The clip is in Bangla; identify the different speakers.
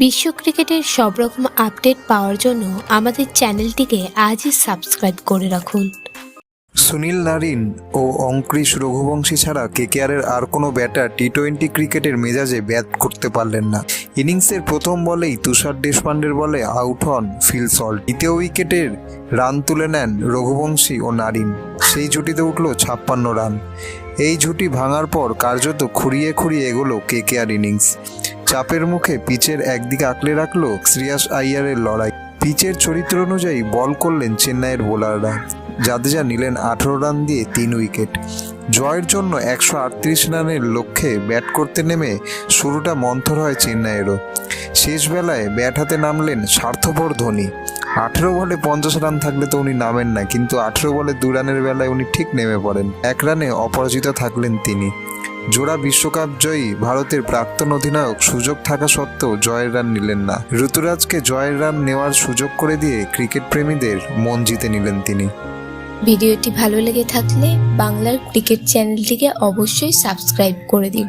Speaker 1: বিশ্ব ক্রিকেটের সব রকম আপডেট পাওয়ার জন্য আমাদের চ্যানেলটিকে আজই সাবস্ক্রাইব করে রাখুন।
Speaker 2: সুনীল নারিন ও অঙ্কুশ রঘুবংশী ছাড়া কেকেআরের আর কোনো ব্যাটার টি-20 ক্রিকেটের মেজাজে ব্যাট করতে পারলেন না। ইনিংসের প্রথম বলেই তুষার দেশপান্ডের বলে আউট হন ফিল সল্ট। দ্বিতীয় উইকেটের রান তুলে নেন রঘুবংশী ও নারিন। সেই জুটিতে উঠল 56 রান। এই জুটি ভাঙার পর কার্যত খুঁড়িয়ে খুঁড়িয়ে এগোলো কেকেআর ইনিংস। চাপের মুখে পিচের একদিকে আঁকড়ে রাখল শ্রেয়াস আইয়ারের লড়াই। পিচের চরিত্র অনুযায়ী বল করলেন চেন্নাইয়ের বোলাররা। জাদেজা নিলেন 18 রান দিয়ে 3 উইকেট। জয়ের জন্য 138 রানের লক্ষ্যে ব্যাট করতে নেমে শুরুটা মন্থর হয় চেন্নাইয়েরও। শেষ বেলায় ব্যাট হাতে নামলেন স্বার্থপর ধোনি। 18 বলে 50 রান থাকলে তো উনি নামেন না, কিন্তু 18 বলে 2 রানের বেলায় উনি ঠিক নেমে পড়েন। 1 রানে অপরাজিত থাকলেন তিনি। জোড়া বিশ্বকাপ জয়ী ভারতের প্রাক্তন অধিনায়ক সুযোগ থাকা সত্ত্বেও জয়ের রান নিলেন না। ঋতুরাজকে জয়ের রান নেওয়ার সুযোগ করে দিয়ে ক্রিকেট প্রেমীদের মন জিতে নিলেন তিনি।
Speaker 1: ভিডিওটি ভালো লেগে থাকলে বাংলার ক্রিকেট চ্যানেলটিকে অবশ্যই সাবস্ক্রাইব করে দিন।